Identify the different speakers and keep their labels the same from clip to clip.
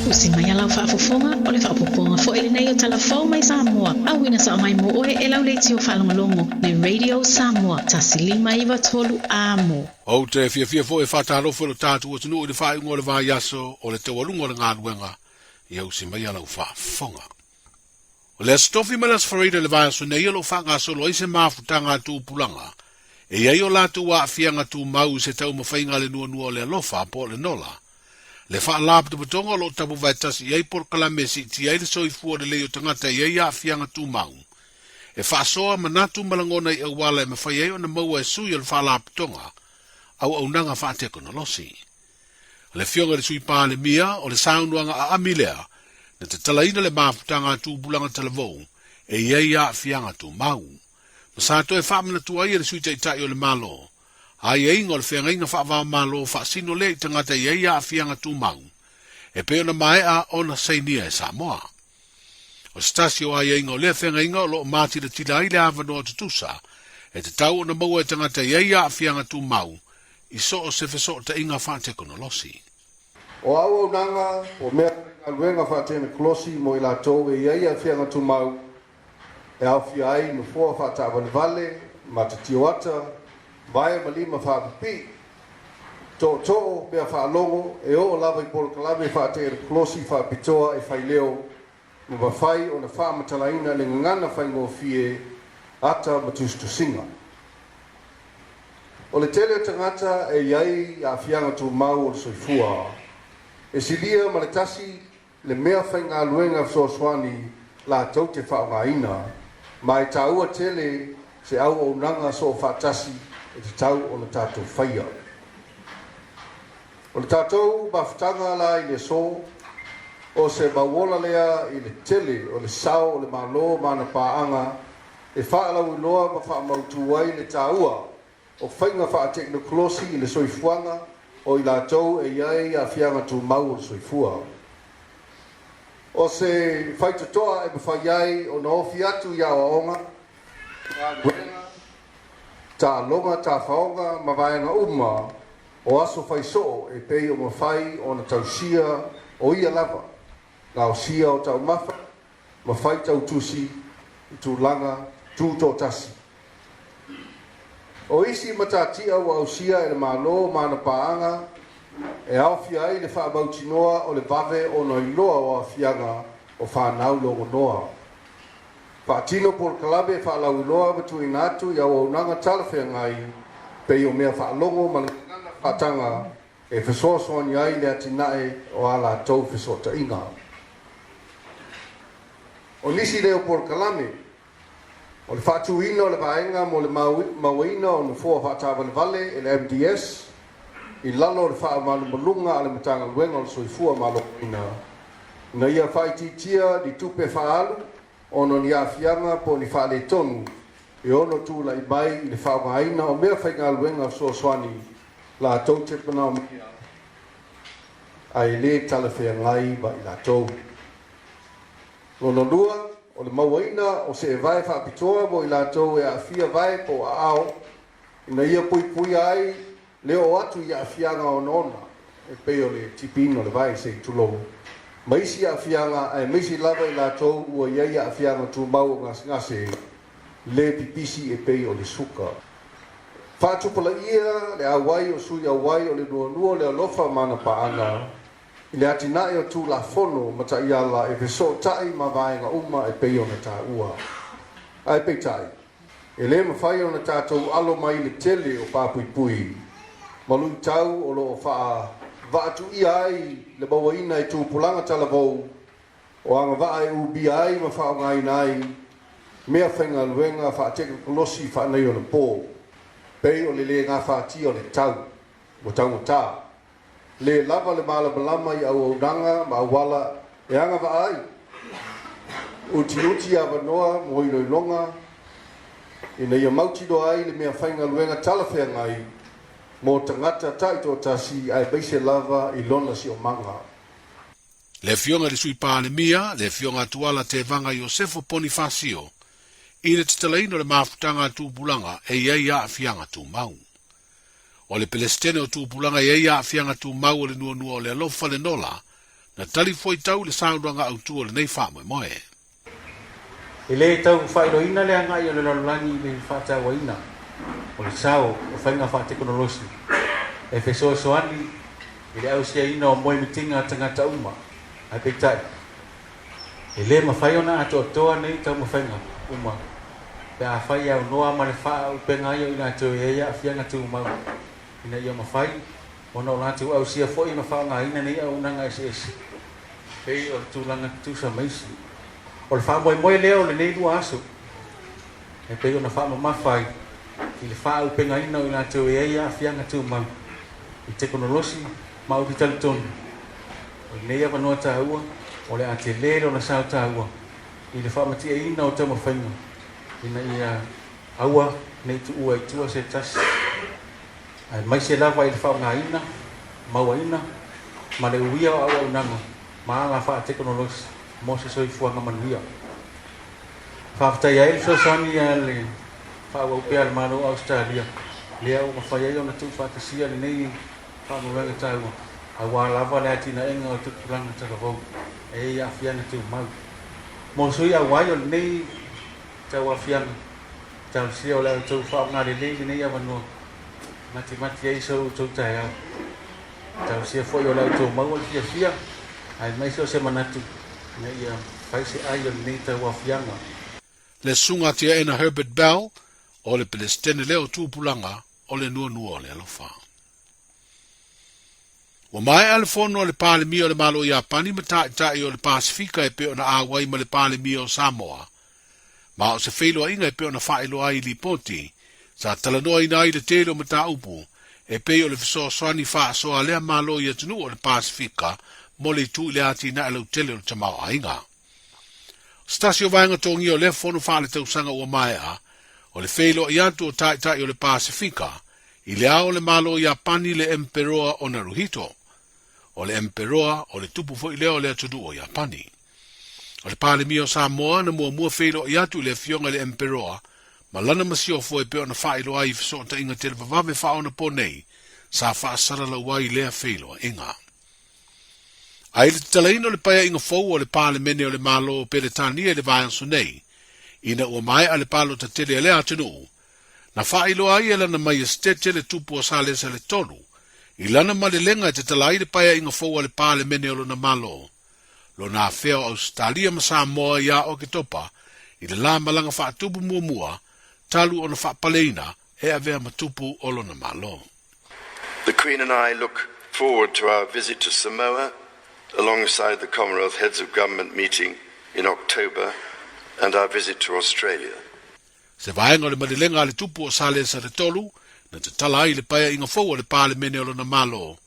Speaker 1: Usimaya lau whaafofonga o le whaapoponga fo ele nei o Tala Fou Mai Samoa. Awina sa o mai mo oe e lau leiti o whaalongolongo le Radio Samoa. Tasilima iwa tolu amo.
Speaker 2: O te fia fo e whatarofo lo tātu o tunu o le whaingo o le vāiaso o le te walungo le ngāruenga i au simaya lau whaafonga. O le astofi manas whareida le vāiaso nei alo whanga solo ise mafutanga tū pulanga. E iai o lātu wa fianga tū mau se tau mawhainga le nua le alofa po le nola. Le wha alāp te patonga lo tapu vaitasi iai por kalamesi ti iai le soifua le leo tangata iai a fianga tū mau. E wha soa manatu malangona i awala e mawhai iai o na maua e sui o le wha alāp tonga au nanga wha teko na losi. Le fionga le sui pā le mia o le saunuanga a amilea na te talaina le mafutanga tū bulanga talavou e iai a fianga tū mau. Masato e whamana tua ia le sui taitai o le malo. Ai e ingo le whenga inga whaavao malo whaasino le i tangata iei a fianga tū mau. E peo na mai a ona seinia e Samoa. O stasio ai e ingo le whenga inga o loo māti le tila i le awanoa tutusa. E te tau o na maua e tangata iei a fianga tū mau. I so o se feso ta inga whaate kono losi.
Speaker 3: O au nanga o mea luenga whaate na kolosi mo i la tau e iei a fianga tū mau. E au fia ai no fua whaata vale, ma te tioata, vai malima whaapipi, tō mea whaalongo, e o lava i polo kalame whaate e kolosi whaapitoa e whaileo, ma whai o na whaamatalaina le ngana whaingo fie ata matustusinga. O le tele tangata e iai a fianga tū mau o le soifua, e silia ma le tasi le mea whainga luenga fsoswani la tau te whaongaina, ma e taua tele se au o nanga so whaatasi e te tau o le tātou whaia. O le tātou mawhitanga la i le so, o se mawola lea i le tele, o le sao, o le malo, mana pāanga, e whaalau iloa ma whaamautu ai le tāua, o whainga whaateknokolosi i le soifuanga, o i lātou e iai a fianga tū mau o le soifua. O se whaitatoa e mawhai ai o na ofi atu ia o onga, ta longa ta whaonga ma vaenga uma o aso whaiso e pei o mawhai o na tausia o ia lava. Nga o sia o tau mawha, mawhai tau tusi, tu langa, tu tō tasi. O isi matatia o au sia e le malo mana paanga, e awhi ai le whaabautinoa o le vave o no iloa o awhianga o whanau longo noa. Whaatino por kalabe whaalau iloa batu inatu ia o unanga talawhea ngai pei o mea whaalongo malangana whaatanga e whesoasoani ai le atinae o ala tau whesota inga. O nisi leo por kalame, o le whaatuina o le vaenga mo le mawina o le fua whaatawale vale e le MDS i lalo le whaamanu malunga ale matanga luenga o le soifua malongina. Na ia whaititia di tupe whaalu ono ni afianga po ni whaale tonu e ono tu la ibai i le whaongaina o mea whainga luenga so swani la tau te pana o mea ai le talawhea ngai ba i la tau. Lono lua o le mawaina o se e vai whaapitoa mo i la tau e awhia vai po a ao ina ia pui ai leo atu i afianga o nona e peo le tipino le vai se tulou. Maisi a fianga e maisi lava i la tau ua iai a fianga tu mau ngase le pipisi e pei o le suka. Whaatupala ia le awai o sui awai o le nuanua le alofa mana paanga i le atinae o tu la fono mata i ala e veso tai ma vaenga uma e pei o na ta ua. Ai pei tai. E le mawhai o na tātou alo mai le tele o pāpuipui. Malui tau o lo wha Vatu ai le bawaina e tūpulanga talavou o anga waa e ubi ai ma whaongai nai mea whainga luenga whaateka kolosi whanei o le pō pei o le ngā whaati o le tau o tau o tā le lava le malabalama i au aunanga ma awala e anga waa ai uti a wanoa mo ilo ilonga ina ia mautido ai le mea whainga luenga talawhea ngai mo tangata taito tasi ai beise lava i lona si o manga.
Speaker 2: Le fionga le sui pāle mia, le fionga tuala te vanga Iosefo Ponifasio, i le titalaino le mafutanga tūpulanga e iei a fianga tū mau. O le pelestene o tūpulanga e iei a fianga tū mau o le nuanua o le alofa le nola, na tali foi tau le saunga au tu le nei fa moe.
Speaker 4: I le tau whaeroina le anga i o le lalangi le whata waina. O le sao, o whainga wha teknolosi. E whesoa soani, i le au sia ina o moe mitinga tangata uma. Ai peitai. E le mawhai ona ato toa nei tau mawhainga uma. Pe a whai au noa ma le wha au penga i o ina tau eia a whianga tu mau. Ina i o mawhai, ona o latu au sia fo i mawha ngā ina nei au nanga SS. Pei o tūlanga tūsa maisi. O le wha moe leo le nei lua aso. E pei o na wha mawhai. I le wha au penga ina o ina tau eia a whianga tu mau. I teknolosi, mau ki tali tonu. O nei awa noa tā ua, o le ate lero na sao tā ua. I le wha mati e ina o tau mawhainga. Ina i aua, nei tu ua i tua se tasi. Ai mai se lava i le wha ngā ina, maua ina, ma le uia o aua unanga, ma anga wha teknolosi, mo se soi fuanga manuia. Whaafitai a ele so sani a le wha ua upea le mano Australia. Lea o mawhai ai o na tu whaatasia le nei wha mwanga tāua. A wā lava le atina enga o tukuranga takavau. E a whianga tu mau. Mo sui a wai o le nei tau a whianga. Tau sia o le au tau wha ngā le nei a wanua. Mati ai so tau tai au. Tau sia foi o le au tau mau o le fia. Ai mai so se manatu. Nei a whai se ai o le nei tau a whianga.
Speaker 2: Le sunga tia ena Herbert Bell, o le Palestine leo tūpulanga, o le nua le alofa. Wa mai ale fono o le pale mio le malo Japani matai o le Pasifika e pe ona awai ma le pale mio Samoa. Ma o se feilo inga e pe ona whaelo ai li poti, sa talanoa ina ai le telo mata upu, e pe o le fiso swani wha soa lea malo i atunu o le Pasifika, mo le tu le ati na alo tele o le tamau ainga. Stasio vaenga tongi o le fono wha le tausanga ua mai a, o le feilo i atu o tai o le Pasifika, i le ao le malo Japani le emperoa o Naruhito, o le emperoa o le tupu fo i leo le atudu o Japani. O le pale mio Samoa na mua feilo i atu le fionga le emperoa, ma lana masio fo e peo na whaelo ai fiso ta inga tele vavave wha ona po nei, sa wha asara la wai lea feilo inga. Ai le talaino le paya inga fau o le pale mene o le malo o pele tania le vayansu nei, ina ua mai a le palo ta tele le atunu, na whaelo ai e lana mai estete le tupu o sale sa le tolu, i lana malelenga te talai le paya inga fau o le pale mene o na malo, lo na feo Australia ma Samoa ia o ke topa, i le la malanga whaatupu mua, talu o na whaapaleina e avea matupu o lo na malo.
Speaker 5: The Queen and I look forward to our visit to Samoa, alongside the Commonwealth Heads of Government meeting in October, and our visit to Australia.
Speaker 2: Se vaenga le malelenga le tupu o sale sa le tolu, na te tala ai le paya inga fau o le pale mene o lo na malo,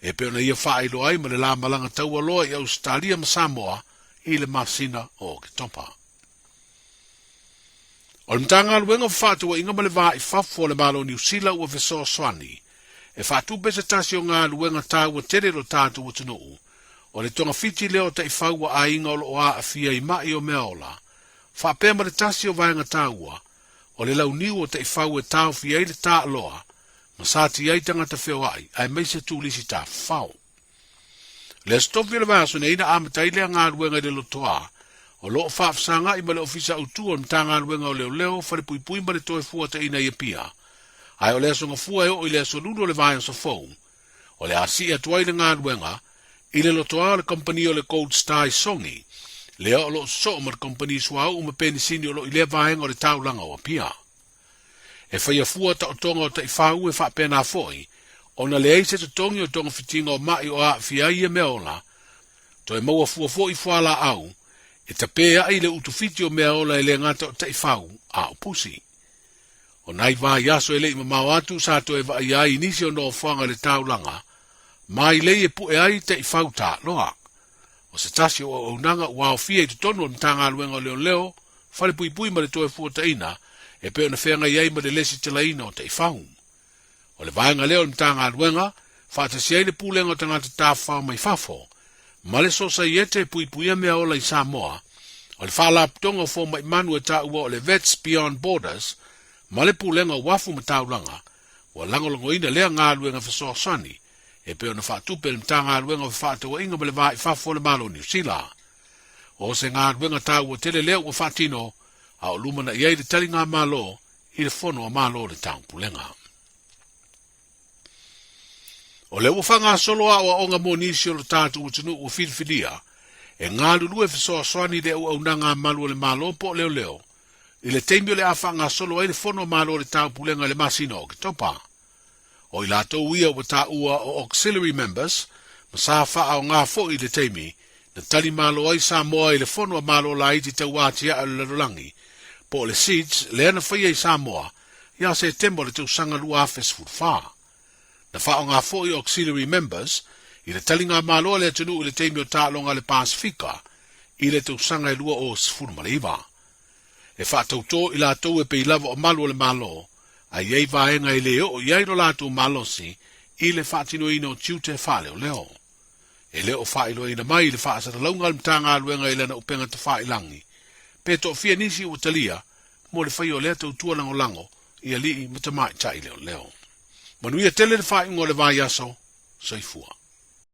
Speaker 2: e peo na ia whaelo ai ma le la malanga taua loa i Australia ma Samoa i le masina o ke topa. O le mtanga luenga whātua inga ma le vā i whafu o le malo New Zealand ua veso swani, e whātu bese tasi o ngā luenga tāua tere lo tātu o tunuu, o le tonga fiti leo ta i whaua a inga o lo a fia i mai o mea ola, whapea ma le tasi o vaenga tāua, o le lau niu o ta i whaua tāu fia i le tā aloa, ma sāti ai tangata wheo ai mai se tūlisi tā whau. Le stofi le vaso ne ina amatai lea ngā luenga i le lotoa, o loo whaafsanga i ma le ofisa utu o mta ngā luenga o leo whare pui ma le toe fua ta ina i pia, ai o le songa fua e o i le sonunu o le vaenga sa fau, o le asi atuai le ngā luenga, i le lotoa le kompani o le Gold Star Songi, leo o lo so ma le kompani suau ma penisini o lo i le vaenga o le taulanga o pia. E whaia fua ta o tonga o ta i whau e whapena foi, o na le eise ta tongi o tonga fitinga o mai o a fia ia meola, to e maua fua foi fuala au, e ta pea ai le utufiti o meola e le ngata o ta i whau a o pusi. O nai vā yaso e le ima mau atu sa to e va ia inisi o no whanga le taulanga, mai le e pu e ai ta i whau ta loa. O se tasi o unanga ua o fia i tutonu o mtanga aluenga o leo, whare pui ma le toe fuata ina, e peo na whenga iai ma le lesi tila ina o ta i whau. O le vaenga leo mtanga aluenga, whaata si ai le pūlenga o tangata tā whau mai whafo, ma le sosa i ete pui mea ola i Samoa, o le whalaptonga o fō mai manu e tā ua o le Vets Beyond Borders, ma le pūlenga o wafu ma taulanga, o langolongo ina lea ngā aluenga whasoa sani, e pe ona whaatupe le mtanga aluenga whaatoa inga mele vai whafo le malo New Zealand. O se ngā aluenga tau o tele leo o whaatino, a o lumana iei le tali ngā malo, i le fono a malo le tau pulenga. O leo whanga solo a o onga mo nisi o le tātu o tunu o whilwhilia, e ngā lulu e fisoa soani leo au nanga malu le malo po leo leo, i le teimio le a whanga solo e le fono a malo le tau pulenga le masino o ki topa. O i lātou ia o tā ua o auxiliary members, ma sā wha o ngā fo i le teimi, na tali malo ai Samoa i le fono a malo la iti tau atia a le larulangi, po le seeds le ana whaia i Samoa, ia se tembo le tau sanga lua afes furwha. Na wha o ngā fo i auxiliary members, i le tali ngā malo le atunu i le teimi o tā longa le Pasifika, i le tau sanga i lua o sifuru maleiva. E wha tau tō i lātou e pe i lava o malu le malo, a iei vaenga i leo o iei ro lātou malosi i le whaatino ino tiute whale o leo. E leo whailo ina mai le whaasata launga le mtanga aluenga i lana upenga te whailangi. Pe to fia nisi o talia, mo le whai o lea tau tua lango lango i a lii matamai tai leo leo. Manuia tele le whai ungo le vai aso, soifua.